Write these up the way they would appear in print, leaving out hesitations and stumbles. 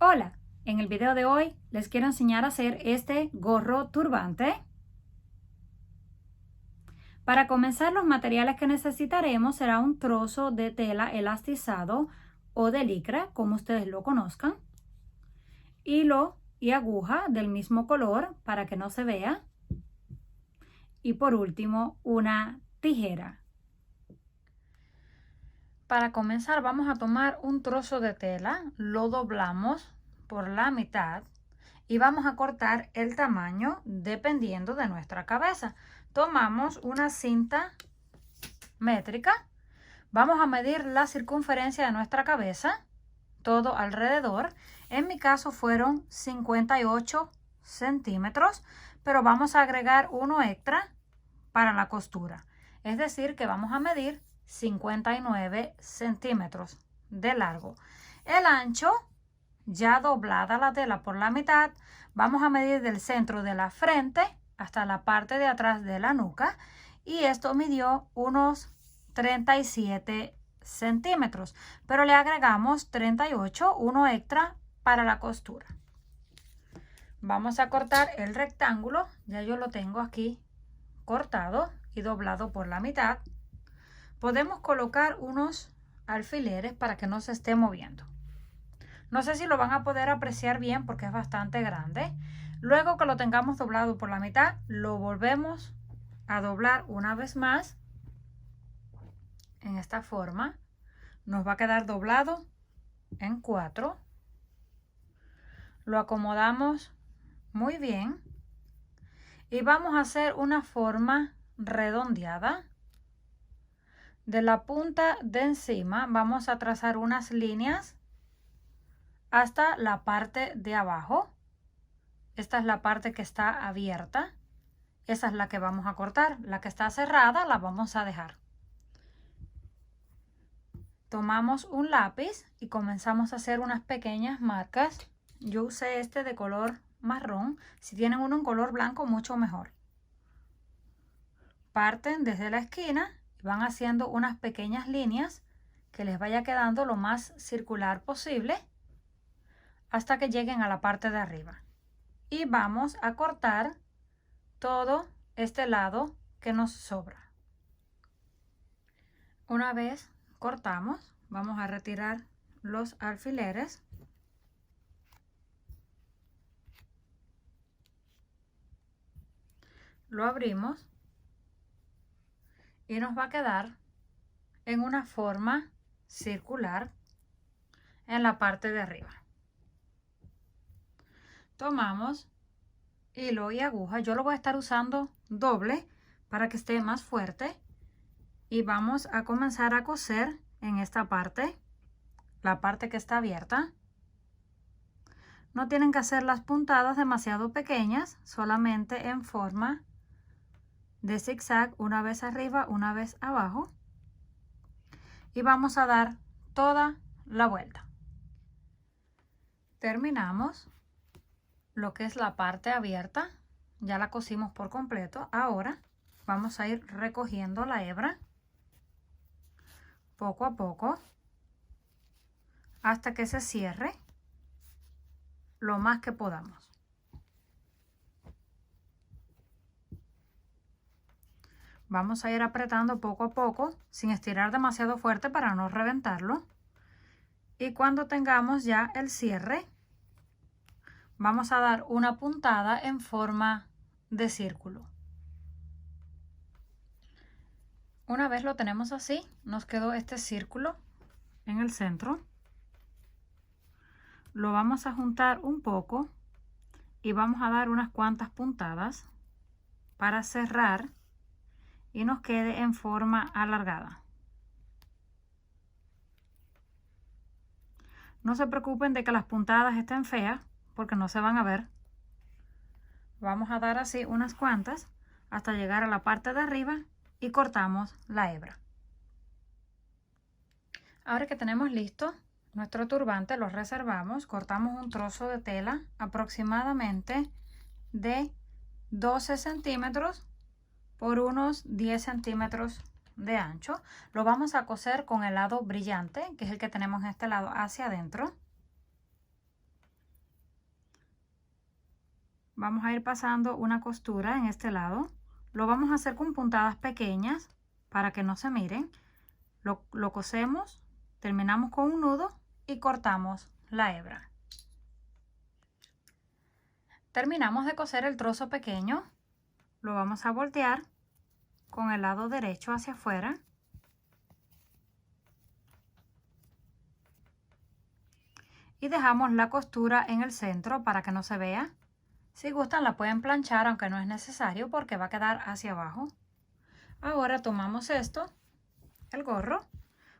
Hola, en el video de hoy les quiero enseñar a hacer este gorro turbante. Para comenzar, los materiales que necesitaremos será un trozo de tela elastizado o de licra, como ustedes lo conozcan, hilo y aguja del mismo color para que no se vea, y por último una tijera. Para comenzar vamos a tomar un trozo de tela, lo doblamos por la mitad y vamos a cortar el tamaño dependiendo de nuestra cabeza. Tomamos una cinta métrica, vamos a medir la circunferencia de nuestra cabeza, todo alrededor. En mi caso fueron 58 centímetros, pero vamos a agregar uno extra para la costura. Es decir, que vamos a medir 59 centímetros de largo. El ancho, ya doblada la tela por la mitad, vamos a medir del centro de la frente hasta la parte de atrás de la nuca, y esto midió unos 37 centímetros, pero le agregamos 38, uno extra para la costura. Vamos a cortar el rectángulo, ya yo lo tengo aquí cortado y doblado por la mitad. Podemos colocar unos alfileres para que no se esté moviendo. No sé si lo van a poder apreciar bien porque es bastante grande. Luego que lo tengamos doblado por la mitad, lo volvemos a doblar una vez más en esta forma. Nos va a quedar doblado en 4. Lo acomodamos muy bien y vamos a hacer una forma redondeada. De la punta de encima vamos a trazar unas líneas hasta la parte de abajo. Esta es la parte que está abierta. Esa es la que vamos a cortar. La que está cerrada la vamos a dejar. Tomamos un lápiz y comenzamos a hacer unas pequeñas marcas. Yo usé este de color marrón. Si tienen uno en color blanco, mucho mejor. Parten desde la esquina y van haciendo unas pequeñas líneas que les vaya quedando lo más circular posible hasta que lleguen a la parte de arriba. Y vamos a cortar todo este lado que nos sobra. Una vez cortamos, vamos a retirar los alfileres. Lo abrimos y nos va a quedar en una forma circular en la parte de arriba. Tomamos hilo y aguja. Yo lo voy a estar usando doble para que esté más fuerte. Y vamos a comenzar a coser en esta parte, la parte que está abierta. No tienen que hacer las puntadas demasiado pequeñas, solamente en forma de zigzag, una vez arriba, una vez abajo. Y vamos a dar toda la vuelta. Terminamos lo que es la parte abierta, ya la cosimos por completo. Ahora vamos a ir recogiendo la hebra poco a poco hasta que se cierre lo más que podamos. Vamos a ir apretando poco a poco sin estirar demasiado fuerte para no reventarlo. Y cuando tengamos ya el cierre, vamos a dar una puntada en forma de círculo. Una vez lo tenemos así, nos quedó este círculo en el centro. Lo vamos a juntar un poco y vamos a dar unas cuantas puntadas para cerrar y nos quede en forma alargada. No se preocupen de que las puntadas estén feas porque no se van a ver. Vamos a dar así unas cuantas hasta llegar a la parte de arriba y cortamos la hebra. Ahora que tenemos listo nuestro turbante, lo reservamos, cortamos un trozo de tela aproximadamente de 12 centímetros por unos 10 centímetros de ancho. Lo vamos a coser con el lado brillante, que es el que tenemos en este lado, hacia adentro. vamos a ir pasando una costura en este lado. Lo vamos a hacer con puntadas pequeñas para que no se miren. Lo cosemos, terminamos con un nudo y cortamos la hebra. Terminamos de coser el trozo pequeño. Lo vamos a voltear con el lado derecho hacia afuera. Y dejamos la costura en el centro para que no se vea. Si gustan la pueden planchar, aunque no es necesario porque va a quedar hacia abajo. Ahora tomamos esto, el gorro.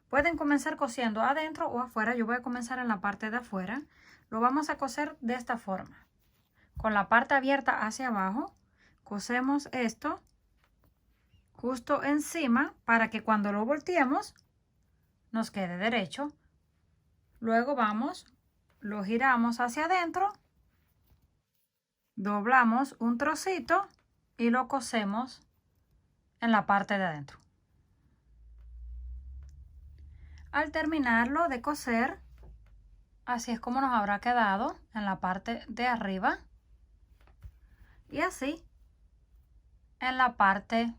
Pueden comenzar cosiendo adentro o afuera. Yo voy a comenzar en la parte de afuera. Lo vamos a coser de esta forma. Con la parte abierta hacia abajo, cosemos esto justo encima para que cuando lo volteemos nos quede derecho. Luego lo giramos hacia adentro, doblamos un trocito y lo cosemos en la parte de adentro. Al terminarlo de coser, así es como nos habrá quedado en la parte de arriba y así en la parte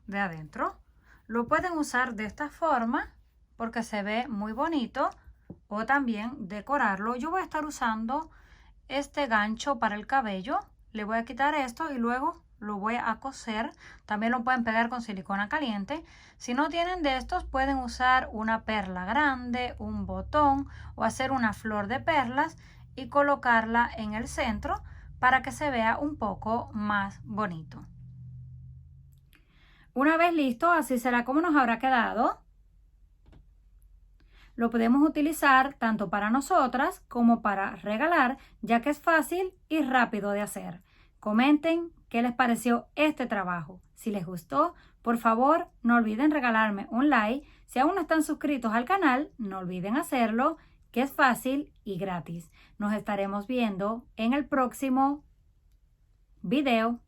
de adentro. Lo pueden usar de esta forma porque se ve muy bonito, o también decorarlo. Yo voy a estar usando este gancho para el cabello. Le voy a quitar esto y luego lo voy a coser. También lo pueden pegar con silicona caliente. Si no tienen de estos, pueden usar una perla grande, un botón o hacer una flor de perlas y colocarla en el centro para que se vea un poco más bonito. Una vez listo, así será como nos habrá quedado. Lo podemos utilizar tanto para nosotras como para regalar, ya que es fácil y rápido de hacer. Comenten qué les pareció este trabajo. Si les gustó, por favor, no olviden regalarme un like. Si aún no están suscritos al canal, no olviden hacerlo, que es fácil y gratis. Nos estaremos viendo en el próximo video.